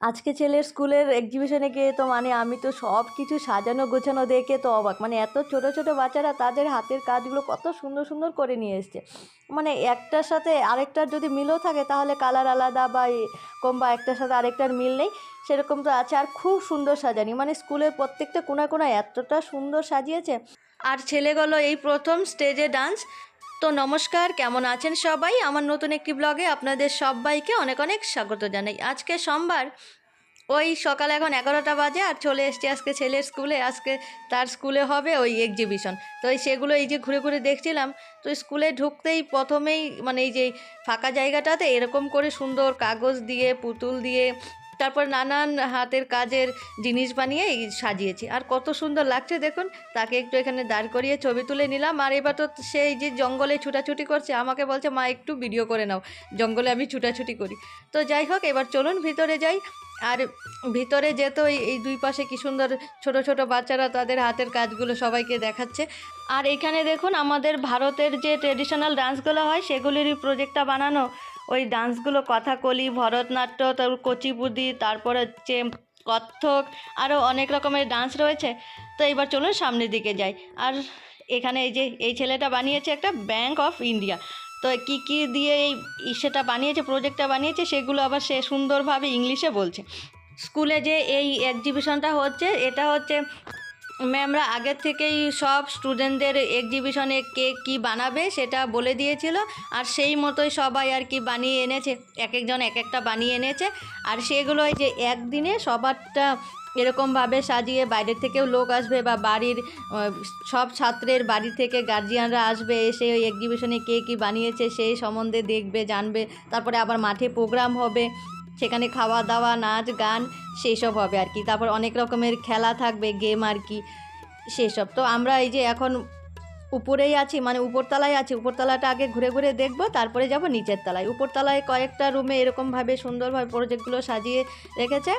আজকে ছেলের স্কুলের এক্সিবিশনে গিয়ে তো মানে আমি তো সব কিছু সাজানো গোছানো দেখে তো অবাক। মানে এত ছোট ছোট বাচ্চারা তাদের হাতের কাজগুলো কত সুন্দর সুন্দর করে নিয়ে এসছে। মানে একটার সাথে আরেকটার যদি মিলও থাকে তাহলে কালার আলাদা বা কম, বা একটার সাথে আরেকটার মিল নেই সেরকম তো আছে। আর খুব সুন্দর সাজানি, মানে স্কুলের প্রত্যেকটা কোণায় কোণায় এতটা সুন্দর সাজিয়েছে। আর ছেলেগুলো এই প্রথম স্টেজে ডান্স। তো নমস্কার, কেমন আছেন সবাই? আমার নতুন একটি ব্লগে আপনাদের সবাইকে অনেক অনেক স্বাগত জানাই। আজকে সোমবার, ওই সকাল এখন 11টা বাজে, আর চলে এসছি আজকে ছেলের স্কুলে। আজকে তার স্কুলে হবে ওই এক্সিবিশন। তো সেগুলো এই যে ঘুরে ঘুরে দেখছিলাম। তো স্কুলে ঢুকতেই প্রথমেই মানে এই যে ফাঁকা জায়গাটাতে এরকম করে সুন্দর কাগজ দিয়ে পুতুল দিয়ে তারপর নানান হাতের কাজের জিনিস বানিয়ে সাজিয়েছি। আর কত সুন্দর লাগছে দেখুন। তাকে একটু এখানে দাঁড় করিয়ে ছবি তুলে নিলাম। আর এবার তো সেই যে জঙ্গলে ছুটাছুটি করছে, আমাকে বলছে মা একটু ভিডিও করে নাও, জঙ্গলে আমি ছুটাছুটি করি। তো যাই হোক, এবার চলুন ভিতরে যাই। আর ভিতরে যেত এই দুই পাশে কি সুন্দর ছোট ছোট বাচ্চারা তাদের হাতের কাজগুলো সবাইকে দেখাচ্ছে। আর এখানে দেখুন আমাদের ভারতের যে ট্রেডিশনাল ডান্সগুলো হয় সেগুলিরই প্রজেক্টটা বানানো। ওই ডান্সগুলো কথাকলি, ভরতনাট্য, তারপর কুচিপুদি, তারপর হচ্ছে কত্থক, আরও অনেক রকমের ডান্স রয়েছে। তো এবার চলুন সামনের দিকে যাই। আর এখানে এই যে এই ছেলেটা বানিয়েছে একটা ব্যাঙ্ক অফ ইন্ডিয়া। তো কী কী দিয়ে সেটা বানিয়েছে, প্রজেক্টটা বানিয়েছে, সেগুলো আবার সে সুন্দরভাবে ইংলিশে বলছে। স্কুলে যে এই এক্সিবিশনটা হচ্ছে, এটা হচ্ছে ম্যামরা আগের থেকেই সব স্টুডেন্টদের এক্সিবিশনে কে কী বানাবে সেটা বলে দিয়েছিল। আর সেই মতোই সবাই আর কি বানিয়ে এনেছে, এক একজন এক একটা বানিয়ে এনেছে। আর সেগুলো এই যে একদিনে সবারটা এরকমভাবে সাজিয়ে, বাইরের থেকেও লোক আসবে বা বাড়ির সব ছাত্রের বাড়ি থেকে গার্জিয়ানরা আসবে, এসে ওই এক্সিবিশনে কে কী বানিয়েছে সেই সম্বন্ধে দেখবে, জানবে। তারপরে আবার মাঠে প্রোগ্রাম হবে, সেখানে খাওয়া দাওয়া, নাচ গান সেই সব হবে আর কি। তারপর অনেক রকমের খেলা থাকবে, গেম আর কি, সেসব। তো আমরা এই যে এখন উপরেই আছি, মানে উপরতলায় আছি। উপরতলাটা আগে ঘুরে ঘুরে দেখব, তারপরে যাব নিচের তলায়। উপরতলায় কয়েকটা রুমে এরকমভাবে সুন্দরভাবে প্রজেক্টগুলো সাজিয়ে রেখেছে,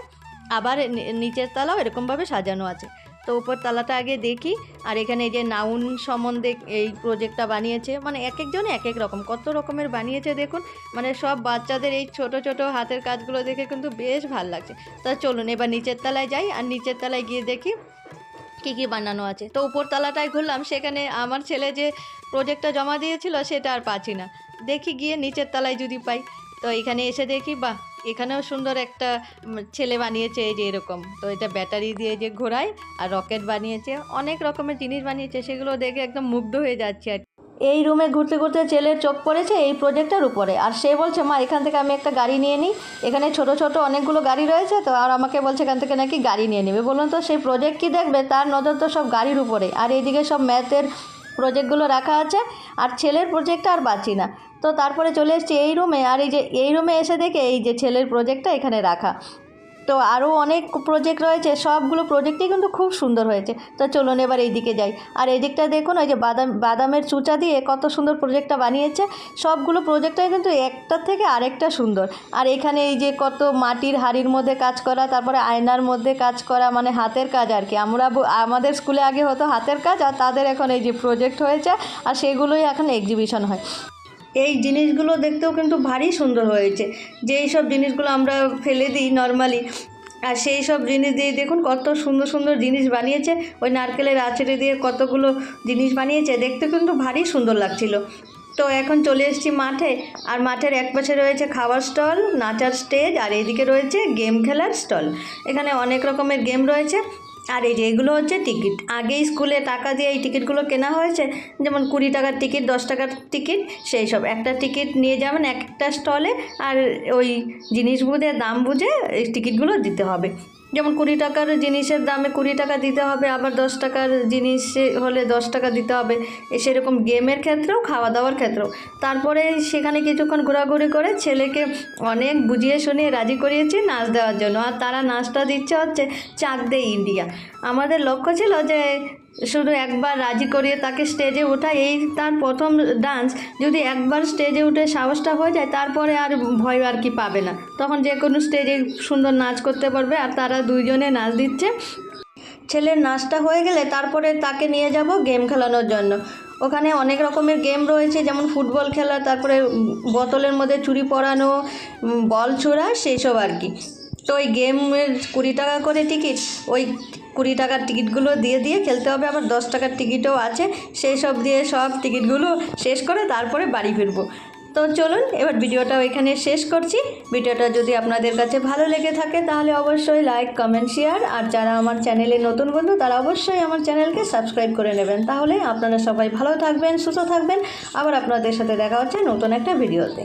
আবার নিচের তলাও এরকমভাবে সাজানো আছে। তো উপরতলাটা আগে দেখি। আর এখানে এই যে নাউন সম্বন্ধে এই প্রজেক্টটা বানিয়েছে, মানে এক একজনে এক এক রকম কত রকমের বানিয়েছে দেখুন। মানে সব বাচ্চাদের এই ছোট ছোট হাতের কাজগুলো দেখে কিন্তু বেশ ভালো লাগছে। তা চলুন এবার নিচের তলায় যাই, আর নিচের তলায় গিয়ে দেখি কী কী বানানো আছে। তো উপরতলাটায় ঘুরলাম, সেখানে আমার ছেলে যে প্রজেক্টটা জমা দিয়েছিল সেটা আর পাচ্ছি না। দেখি গিয়ে নিচের তলায় যদি পাই। তো এখানে এসে দেখি, বাহ, এখানেও সুন্দর একটা ছেলে বানিয়েছে এই যে এরকম। তো এটা ব্যাটারি দিয়ে যে ঘোরায়, আর রকেট বানিয়েছে, অনেক রকমের জিনিস বানিয়েছে, সেগুলো দেখে একদম মুগ্ধ হয়ে যাচ্ছে আর কি। এই রুমে ঘুরতে ঘুরতে ছেলের চোখ পড়েছে এই প্রজেক্টটার উপরে। আর সে বলছে মা এখান থেকে আমি একটা গাড়ি নিয়ে নিই। এখানে ছোট ছোট অনেকগুলো গাড়ি রয়েছে তো, আর আমাকে বলছে এখান থেকে নাকি গাড়ি নিয়ে নেবে। বলুন তো সেই প্রজেক্ট কি দেখবে, তার নজর তো সব গাড়ির উপরে। আর এইদিকে সব ম্যাথের প্রজেক্টগুলো রাখা আছে, আর ছেলের প্রজেক্টটা আর পাচ্ছি না। তো তারপরে চলে এসেছি এই রুমে। আর এই যে এই রুমে এসে দেখে এই যে ছেলের প্রজেক্টটা এখানে রাখা। তো আরও অনেক প্রজেক্ট রয়েছে, সবগুলো প্রজেক্টই কিন্তু খুব সুন্দর হয়েছে। তো চলুন এবার এই দিকে যাই। আর এই দিকটা দেখুন, ওই যে বাদামের চুচা দিয়ে কত সুন্দর প্রজেক্টটা বানিয়েছে। সবগুলো প্রজেক্টটাই কিন্তু একটার থেকে আরেকটা সুন্দর। আর এখানে এই যে কত মাটির হাড়ির মধ্যে কাজ করা, তারপরে আয়নার মধ্যে কাজ করা, মানে হাতের কাজ আর কি। আমাদের স্কুলে আগে হতো হাতের কাজ, আর তাদের এখন এই যে প্রজেক্ট হয়েছে, আর সেগুলোই এখন এক্সিবিশন হয়। এই জিনিসগুলো দেখতেও কিন্তু ভারী সুন্দর হয়েছে, যে এই সব জিনিসগুলো আমরা ফেলে দিই নর্মালি, আর সেই সব জিনিস দিয়ে দেখুন কত সুন্দর সুন্দর জিনিস বানিয়েছে। ওই নারকেলের আঁচড়ে দিয়ে কতগুলো জিনিস বানিয়েছে, দেখতে কিন্তু ভারী সুন্দর লাগছিল। তো এখন চলে এসেছি মাঠে। আর মাঠের এক পাশে রয়েছে খাওয়ার স্টল, নাচার স্টেজ, আর এইদিকে রয়েছে গেম খেলার স্টল। এখানে অনেক রকমের গেম রয়েছে। আর এই যে এগুলো হচ্ছে টিকিট, আগেই স্কুলে টাকা দিয়ে এই টিকিটগুলো কেনা হয়েছে। যেমন 20 টাকার টিকিট, 10 টাকার টিকিট, সেই সব একটা টিকিট নিয়ে যাবেন একটা স্টলে। আর ওই জিনিস বুঝে, দাম বুঝে এই টিকিটগুলো দিতে হবে। যেমন 20 টাকার জিনিসের দামে 20 টাকা দিতে হবে, আবার 10 টাকার জিনিস হলে 10 টাকা দিতে হবে। সেরকম গেমের ক্ষেত্রেও, খাওয়া দাওয়ার ক্ষেত্রেও। তারপরে সেখানে কিছুক্ষণ ঘোরাঘুরি করে ছেলেকে অনেক বুঝিয়ে শুনিয়ে রাজি করিয়েছি নাচ দেওয়ার জন্য। আর তারা নাচটা দিচ্ছে হচ্ছে চাক দে ইন্ডিয়া। আমাদের লক্ষ্য ছিল যে শুধু একবার রাজি করিয়ে তাকে স্টেজে ওঠা, এই তার প্রথম ডান্স। যদি একবার স্টেজে উঠে সাহসটা হয়ে যায়, তারপরে আর ভয় আর কি পাবে না, তখন যে কোনো স্টেজে সুন্দর নাচ করতে পারবে। আর তারা দুইজনে নাচ দিচ্ছে। ছেলের নাচটা হয়ে গেলে তারপরে তাকে নিয়ে যাব গেম খেলানোর জন্য। ওখানে অনেক রকমের গেম রয়েছে, যেমন ফুটবল খেলা, তারপরে বোতলের মধ্যে চুরি পরানো, বল ছোড়া, সেই সব আর কি। তো ওই গেমের 20 টাকা করে টিকিট, ওই 20 টাকার টিকিটগুলো দিয়ে দিয়ে খেলতে হবে। আবার 10 টাকার টিকিটও আছে, সেই সব দিয়ে সব টিকিটগুলো শেষ করে তারপরে বাড়ি ফিরবো। তো চলুন এবার ভিডিওটা এখানে শেষ করছি। ভিডিওটা যদি আপনাদের কাছে ভালো লেগে থাকে তাহলে অবশ্যই লাইক, কমেন্ট, শেয়ার, আর যারা আমার চ্যানেলে নতুন বন্ধু তারা অবশ্যই আমার চ্যানেলকে সাবস্ক্রাইব করে নেবেন। তাহলে আপনারা সবাই ভালো থাকবেন, সুস্থ থাকবেন। আবার আপনাদের সাথে দেখা হচ্ছে নতুন একটা ভিডিওতে।